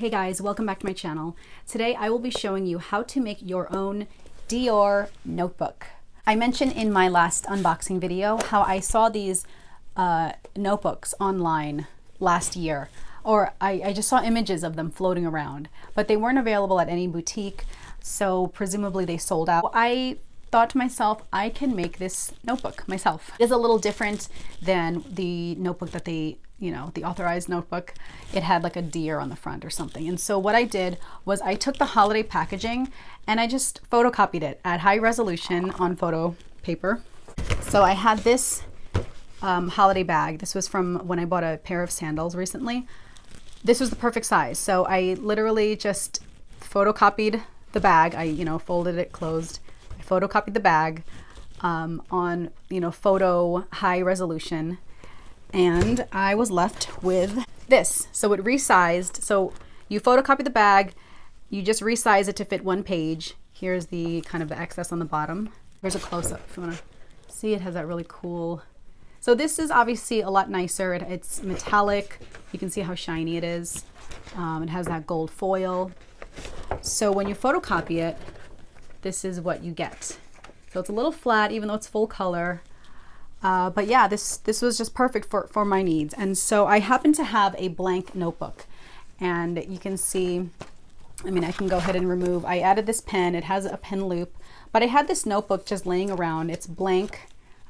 Hey guys, welcome back to my channel. Today I will be showing you how to make your own Dior notebook. I mentioned in my last unboxing video how I saw these notebooks online last year, or I just saw images of them floating around, but they weren't available at any boutique, so presumably they sold out. I thought to myself, I can make this notebook myself. It is a little different than the notebook that they, the authorized notebook. It had like a deer on the front or something. And so what I did was I took the holiday packaging and I just photocopied it at high resolution on photo paper. So I had this holiday bag. This was from when I bought a pair of sandals recently. This was the perfect size. So I literally just photocopied the bag. I, folded it closed. Photocopied the bag on photo high resolution, and I was left with this. So it resized. So you photocopy the bag, you just resize it to fit one page. Here's the kind of the excess on the bottom. Here's a close-up if you want to see. It has that really cool. So this is obviously a lot nicer. It's metallic. You can see how shiny it is. It has that gold foil. So when you photocopy it, this is what you get. So it's a little flat, even though it's full color. But yeah, this was just perfect for my needs. And so I happen to have a blank notebook. And you can see, I can go ahead and remove. I added this pen. It has a pen loop. But I had this notebook just laying around. It's blank.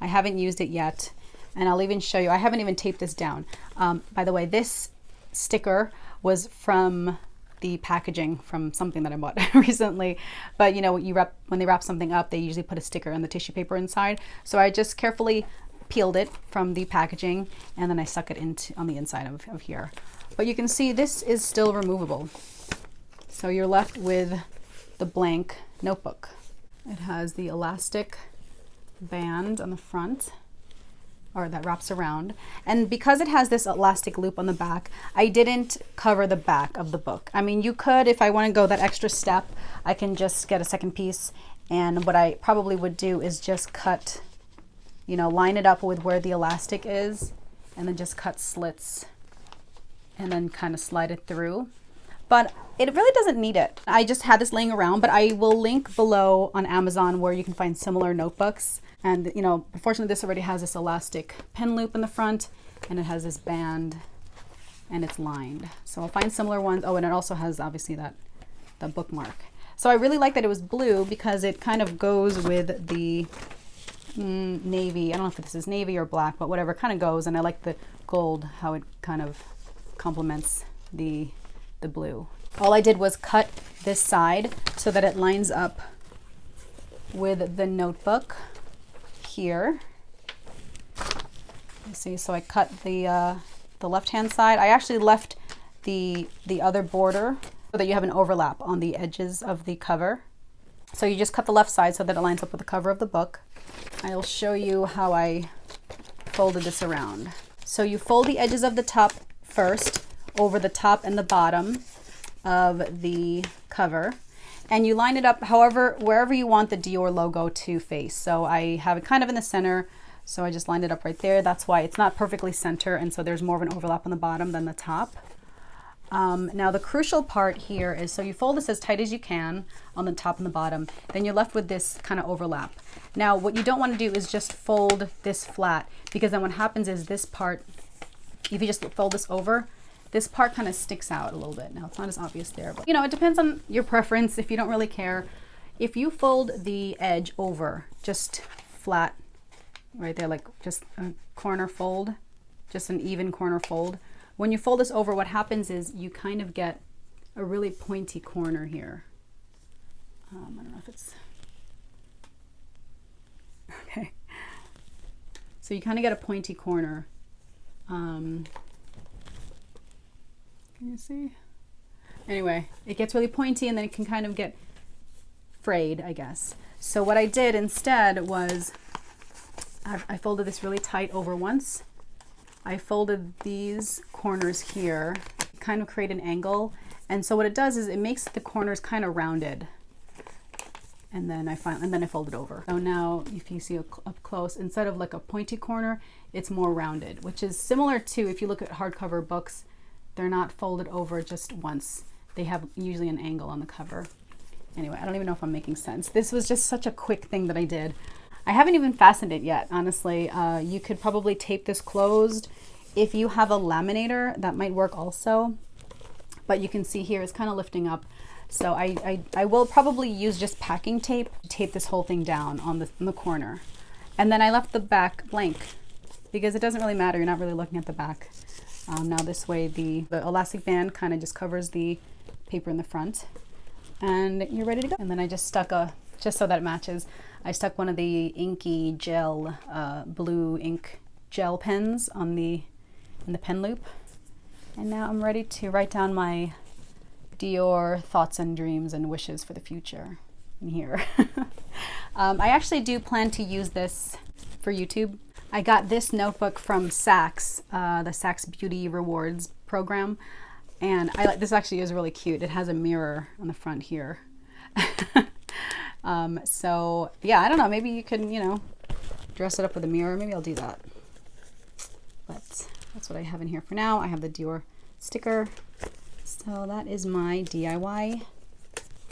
I haven't used it yet. And I'll even show you. I haven't even taped this down. By the way, this sticker was from the packaging from something that I bought recently. But when they wrap something up, they usually put a sticker and the tissue paper inside. So I just carefully peeled it from the packaging and then I stuck it on the inside of here. But you can see this is still removable. So you're left with the blank notebook. It has the elastic band on the front, or that wraps around. And because it has this elastic loop on the back, I didn't cover the back of the book. You could, if I want to go that extra step, I can just get a second piece. And what I probably would do is just cut, line it up with where the elastic is, and then just cut slits and then kind of slide it through. But it really doesn't need it. I just had this laying around, but I will link below on Amazon where you can find similar notebooks. And unfortunately this already has this elastic pen loop in the front, and it has this band, and it's lined. So I'll find similar ones. Oh, and it also has obviously the bookmark. So I really like that it was blue because it kind of goes with the navy. I don't know if this is navy or black, but whatever, it kind of goes. And I like the gold, how it kind of complements the blue. All I did was cut this side so that it lines up with the notebook here. You see, so I cut the left-hand side. I actually left the other border so that you have an overlap on the edges of the cover. So you just cut the left side so that it lines up with the cover of the book. I'll show you how I folded this around. So you fold the edges of the top first over the top and the bottom of the cover, and you line it up wherever you want the Dior logo to face. So I have it kind of in the center, so I just lined it up right there. That's why it's not perfectly center, and so there's more of an overlap on the bottom than the top. Now the crucial part here is, so you fold this as tight as you can on the top and the bottom, then you're left with this kind of overlap. Now what you don't want to do is just fold this flat, because then what happens is this part, if you just fold this over, this part kind of sticks out a little bit. Now it's not as obvious there, but it depends on your preference. If you don't really care, if you fold the edge over just flat right there, like just a corner fold, just an even corner fold, when you fold this over, what happens is you kind of get a really pointy corner here. I don't know if it's okay. So you kind of get a pointy corner. Can you see? Anyway, it gets really pointy and then it can kind of get frayed, I guess. So what I did instead was I folded this really tight over once. I folded these corners here, kind of create an angle. And so what it does is it makes the corners kind of rounded. And then I fold it over. So now if you see up close, instead of like a pointy corner, it's more rounded, which is similar to, if you look at hardcover books, they're not folded over just once. they have usually an angle on the cover. Anyway, I don't even know if I'm making sense. This was just such a quick thing that I did. I haven't even fastened it yet, honestly. You could probably tape this closed. If you have a laminator, that might work also. But you can see here it's kind of lifting up. So I will probably use just packing tape to tape this whole thing down on the corner. And then I left the back blank because it doesn't really matter. You're not really looking at the back. Now this way the elastic band kind of just covers the paper in the front. And you're ready to go. And then I just stuck just so that it matches, I stuck one of the inky gel, blue ink gel pens in the pen loop. And now I'm ready to write down my Dior thoughts and dreams and wishes for the future in here. I actually do plan to use this for YouTube. I got this notebook from Saks, the Saks Beauty Rewards program. And this actually is really cute. It has a mirror on the front here. So yeah, I don't know, maybe you can, dress it up with a mirror. Maybe I'll do that. But that's what I have in here for now. I have the Dior sticker. So that is my DIY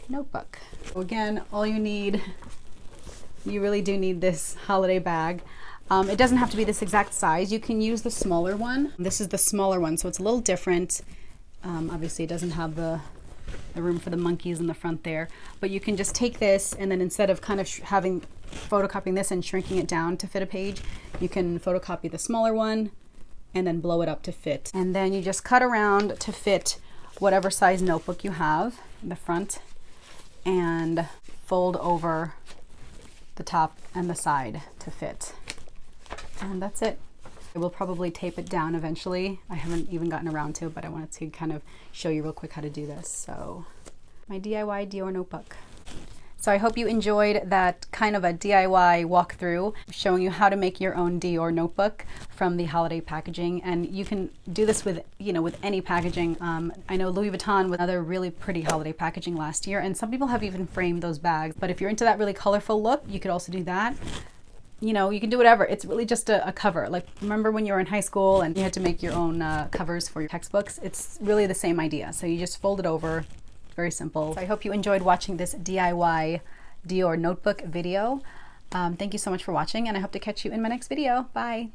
notebook. So again, all you really do need this holiday bag. It doesn't have to be this exact size. You can use the smaller one. This is the smaller one, so it's a little different. Obviously it doesn't have the room for the monkeys in the front there, but you can just take this and then instead of kind of photocopying this and shrinking it down to fit a page, you can photocopy the smaller one and then blow it up to fit. And then you just cut around to fit whatever size notebook you have in the front and fold over the top and the side to fit. And that's it. I will probably tape it down eventually. I haven't even gotten around to it, but I wanted to kind of show you real quick how to do this. So my DIY Dior notebook. So I hope you enjoyed that kind of a DIY walkthrough showing you how to make your own Dior notebook from the holiday packaging. And you can do this with, with any packaging. I know Louis Vuitton with another really pretty holiday packaging last year, and some people have even framed those bags. But if you're into that really colorful look, you could also do that. You can do whatever. It's really just a cover. Like, remember when you were in high school and you had to make your own covers for your textbooks? It's really the same idea. So you just fold it over. Very simple. So I hope you enjoyed watching this DIY Dior notebook video. Thank you so much for watching, and I hope to catch you in my next video. Bye.